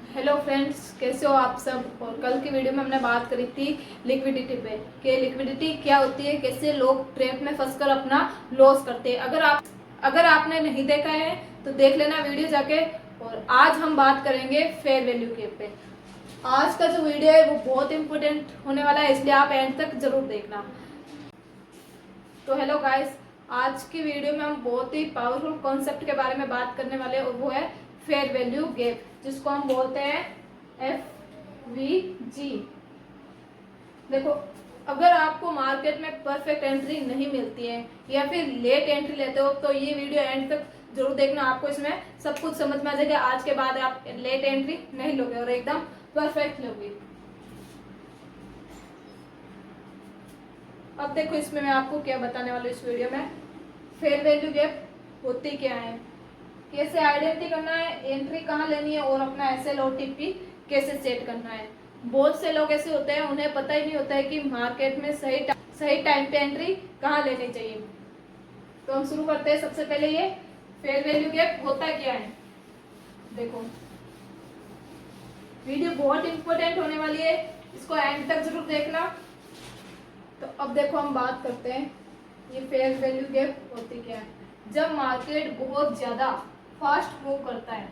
Hello friends, कैसे हो आप सब। और कल की वीडियो में हमने बात करी थी लिक्विडिटी पे कि लिक्विडिटी क्या होती है, कैसे लोग ट्रैप में फंसकर अपना लॉस करते हैं। अगर आपने नहीं देखा है तो देख लेना वीडियो जाके। और आज हम बात करेंगे फेयर वैल्यू गैप पे। आज का जो वीडियो है वो बहुत इंपॉर्टेंट होने वाला है, इसलिए आप एंड तक जरूर देखना। तो हेलो गाइस, आज की वीडियो में हम बहुत ही पावरफुल कॉन्सेप्ट के बारे में बात करने वाले हैं और वो है फेयर वैल्यू गैप, जिसको हम बोलते हैं FVG। देखो, अगर आपको मार्केट में परफेक्ट एंट्री नहीं मिलती है या फिर लेट एंट्री लेते हो तो ये वीडियो एंड तक जरूर देखना। आपको इसमें सब कुछ समझ में आ जाएगा। आज के बाद आप लेट एंट्री नहीं लोगे और एकदम परफेक्ट लोगे। अब देखो, इसमें मैं आपको क्या बताने वाली हूँ इस वीडियो में। फेयर वैल्यू गैप होती क्या है, कैसे आइडेंटिटी करना है, एंट्री कहाँ लेनी है और अपना SL और TP कैसे सेट करना है। बहुत से लोग ऐसे होते हैं, उन्हें पता ही नहीं होता है कि मार्केट में सही टाइम पे एंट्री कहाँ लेनी चाहिए। तो हम शुरू करते हैं। सबसे पहले ये फेयर वैल्यू गैप होता क्या है। देखो, वीडियो बहुत इंपॉर्टेंट होने वाली है, इसको एंड तक जरूर देखना। तो अब देखो, हम बात करते हैं ये फेयर वैल्यू गैप होती क्या है। जब मार्केट बहुत ज्यादा फास्ट मूव करता है,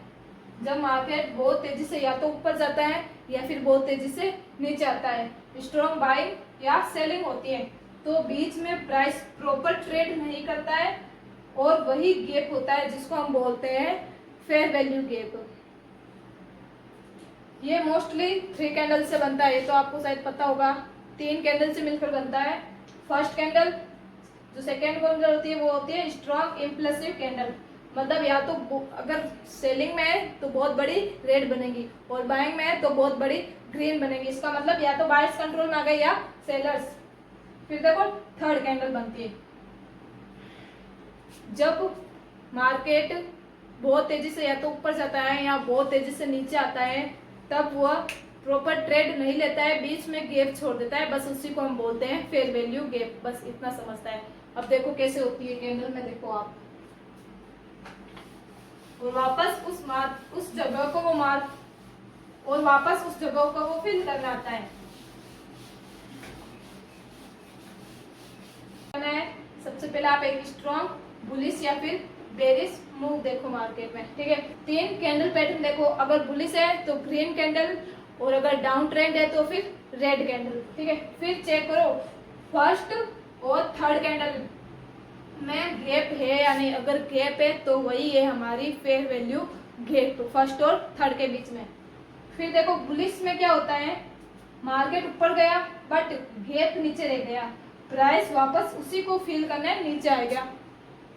जब मार्केट बहुत तेजी से या तो ऊपर जाता है या फिर बहुत तेजी से नीचे आता है, स्ट्रॉन्ग बाइंग या सेलिंग होती है, तो बीच में प्राइस प्रॉपर ट्रेड नहीं करता है और वही गैप होता है जिसको हम बोलते हैं फेयर वैल्यू गैप। ये मोस्टली 3 कैंडल से बनता है, ये तो आपको शायद पता होगा। 3 कैंडल से मिलकर बनता है। फर्स्ट कैंडल, जो सेकेंड कैंडल होती है वो होती है स्ट्रॉन्ग इम्पल्सिव कैंडल। मतलब या तो अगर सेलिंग में है तो बहुत बड़ी रेड बनेगी और बाइंग में है तो बहुत बड़ी ग्रीन बनेगी। इसका मतलब या तो बायर्स कंट्रोल में आ गई या सेलर्स। फिर देखो, थर्ड कैंडल बनती है जब मार्केट बहुत तेजी से या तो ऊपर जाता है या बहुत तेजी से नीचे आता है, तब वह प्रॉपर ट्रेड नहीं लेता है, बीच में गैप छोड़ देता है। बस उसी को हम बोलते हैं फेयर वैल्यू गैप। बस इतना समझता है। अब देखो कैसे होती है कैंडल में। देखो आप, और वापस उस जगह को वो मार्क और वापस उस जगह को वो फिल करना आता है। सबसे पहले आप एक स्ट्रॉन्ग बुलिश या फिर बेरिश मूव देखो मार्केट में, ठीक है। 3 कैंडल पैटर्न देखो, अगर बुलिश है तो ग्रीन कैंडल और अगर डाउन ट्रेंड है तो फिर रेड कैंडल, ठीक है। फिर चेक करो फर्स्ट और थर्ड कैंडल में गैप है या नहीं। अगर गैप है तो वही है हमारी फेयर वैल्यू गैप, फर्स्ट और थर्ड के बीच में। फिर देखो, बुलिश में क्या होता है, मार्केट ऊपर गया बट गैप नीचे रह गया, प्राइस वापस उसी को फील करने नीचे आएगा,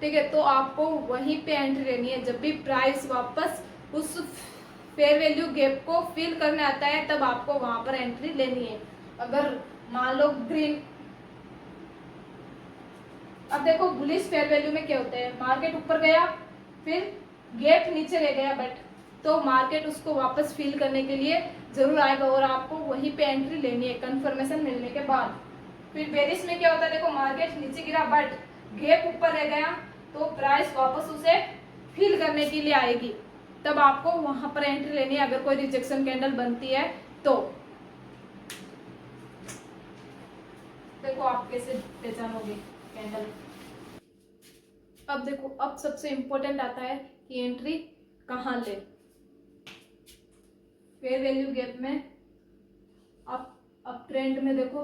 ठीक है। तो आपको वहीं पे एंट्री लेनी है। जब भी प्राइस वापस उस फेयर वैल्यू गैप को फील करने आता है तब आपको वहां पर एंट्री लेनी है। अगर मान लो ग्रीन, अब देखो बुलिश फेयर वैल्यू में क्या होता है, मार्केट ऊपर गया फिर गैप नीचे रह गया, बट तो मार्केट उसको वापस फील करने के लिए जरूर आएगा और आपको वहीं पे एंट्री लेनी है कंफर्मेशन मिलने के बाद। फिर बेरिश में क्या होता है, देखो मार्केट नीचे गिरा बट गैप ऊपर रह गया, तो प्राइस वापस उसे फील करने के लिए आएगी, तब आपको वहां पर एंट्री लेनी है अगर कोई रिजेक्शन कैंडल बनती है तो। देखो आप कैसे पहचानोगे कैंडल। अब देखो, अब सबसे इंपॉर्टेंट आता है कि एंट्री कहाँ ले। फेयर वैल्यू गैप में अब ट्रेंड में देखो,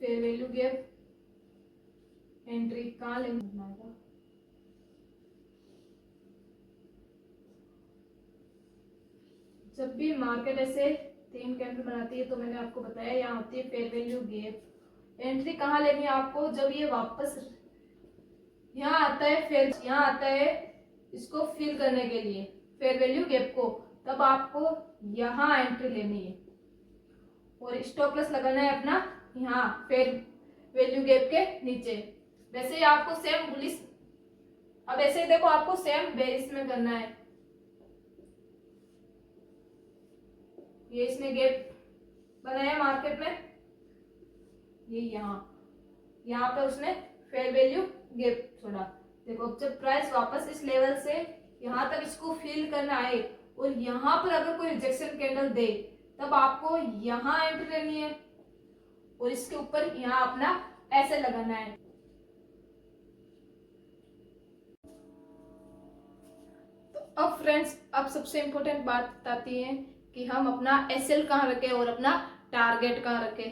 फेयर वैल्यू गैप एंट्री कहाँ लेना है। जब भी मार्केट ऐसे 3 कैंडल बनाती है तो मैंने आपको बताया यहाँ होती है फेयर वैल्यू गैप। एंट्री कहाँ लेनी है आपको, जब ये वापस यहाँ आता है, फिर यहाँ आता है इसको फिल करने के लिए फेयर वैल्यू गैप को, तब आपको यहाँ एंट्री लेनी है और स्टॉप लॉस लगाना है अपना यहाँ फेयर वैल्यू गैप के नीचे। वैसे ही आपको सेम बुलिश, अब ऐसे ही देखो आपको सेम बेरिश में करना है। ये इसने गैप बनाया मार्केट में, ये यहाँ पे उसने फेयर वैल्यू गैप छोड़ा। देखो, जब प्राइस वापस इस लेवल से यहाँ यहाँ तक इसको फील करना है और यहाँ पर अगर कोई रिजेक्शन कैंडल दे तब आपको यहाँ एंट्री लेनी है और इसके ऊपर यहाँ अपना ऐसे लगाना है। तो अब फ्रेंड्स, अब सबसे इंपॉर्टेंट बात आती है कि हम अपना एसएल कहाँ रखें और अपना टारगेट कहाँ रखें।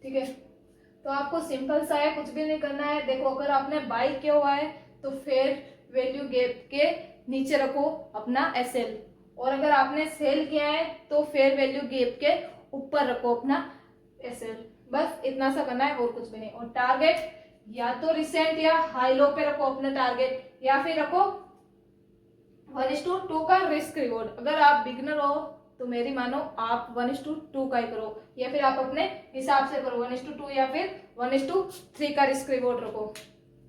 ठीक है, तो आपको सिंपल सा है, कुछ भी नहीं करना है। देखो, अगर आपने बाई किया हुआ है तो फेयर वैल्यू गैप के नीचे रखो अपना एसएल, और अगर आपने सेल किया है तो फेयर वैल्यू गैप के ऊपर रखो अपना एसएल। बस इतना सा करना है और कुछ भी नहीं। और टारगेट या तो रिसेंट या हाई लो पे रखो अपना टारगेट, या फिर रखो 1:2 का रिस्क रिवॉर्ड। अगर आप बिगनर हो तो मेरी मानो आप 1:2 का ही करो, या फिर आप अपने हिसाब से करो 1:2 या फिर 1:3 का रिस्क रिवॉर्ड रखो।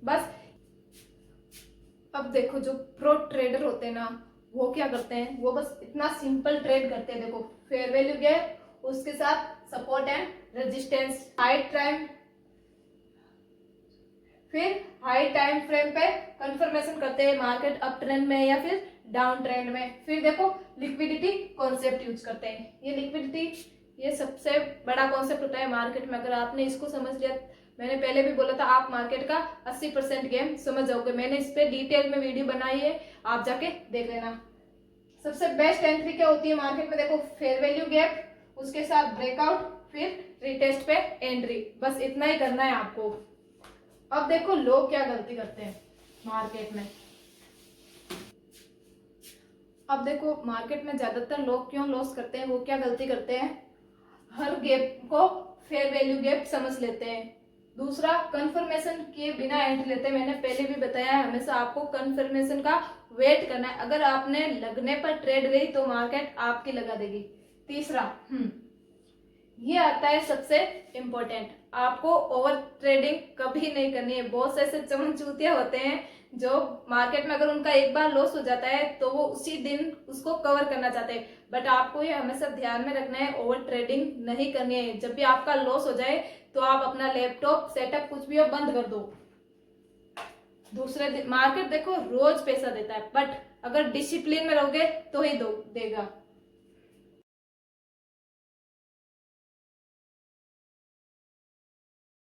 बस अब देखो, जो प्रो ट्रेडर होते हैं ना, वो क्या करते हैं, वो बस इतना सिंपल ट्रेड करते हैं। देखो, फेयर वैल्यू गैप, उसके साथ support and resistance, high time, फिर हाई टाइम फ्रेम पे कंफर्मेशन करते हैं मार्केट अप ट्रेंड में या फिर डाउन ट्रेंड में। फिर देखो, लिक्विडिटी कॉन्सेप्ट यूज करते हैं। ये लिक्विडिटी, ये सबसे बड़ा कॉन्सेप्ट होता है मार्केट में। अगर आपने इसको समझ लिया, मैंने पहले भी बोला था, आप मार्केट का 80% गेम समझ जाओगे। मैंने इस पे डिटेल में वीडियो बनाई है, आप जाके देख लेना। सबसे बेस्ट एंट्री क्या होती है मार्केट में, देखो, फेयर वैल्यू गैप, उसके साथ ब्रेकआउट, फिर रिटेस्ट पे एंट्री। बस इतना ही करना है आपको। अब देखो, लोग क्या गलती करते हैं मार्केट में। अब देखो, मार्केट में ज्यादातर लोग क्यों लॉस करते हैं, वो क्या गलती करते हैं, हर गैप को फेयर वैल्यू गैप समझ लेते हैं। दूसरा, कंफर्मेशन के बिना एंट्री लेते हैं। मैंने पहले भी बताया है, हमेशा आपको कंफर्मेशन का वेट करना है। अगर आपने लगने पर ट्रेड गई तो मार्केट आपकी लगा देगी। तीसरा, ये आता है सबसे इम्पोर्टेंट, आपको ओवर ट्रेडिंग कभी नहीं करनी है। बहुत से ऐसे चमनचूतिया होते हैं जो मार्केट में अगर उनका एक बार लॉस हो जाता है तो वो उसी दिन उसको कवर करना चाहते हैं। बट आपको ये हमेशा ध्यान में रखना है, ओवर ट्रेडिंग नहीं करनी है। जब भी आपका लॉस हो जाए तो आप अपना लैपटॉप सेटअप कुछ भी हो बंद कर दो। दूसरे दिन मार्केट देखो रोज पैसा देता है, बट अगर डिसिप्लिन में रहोगे तो ही देगा।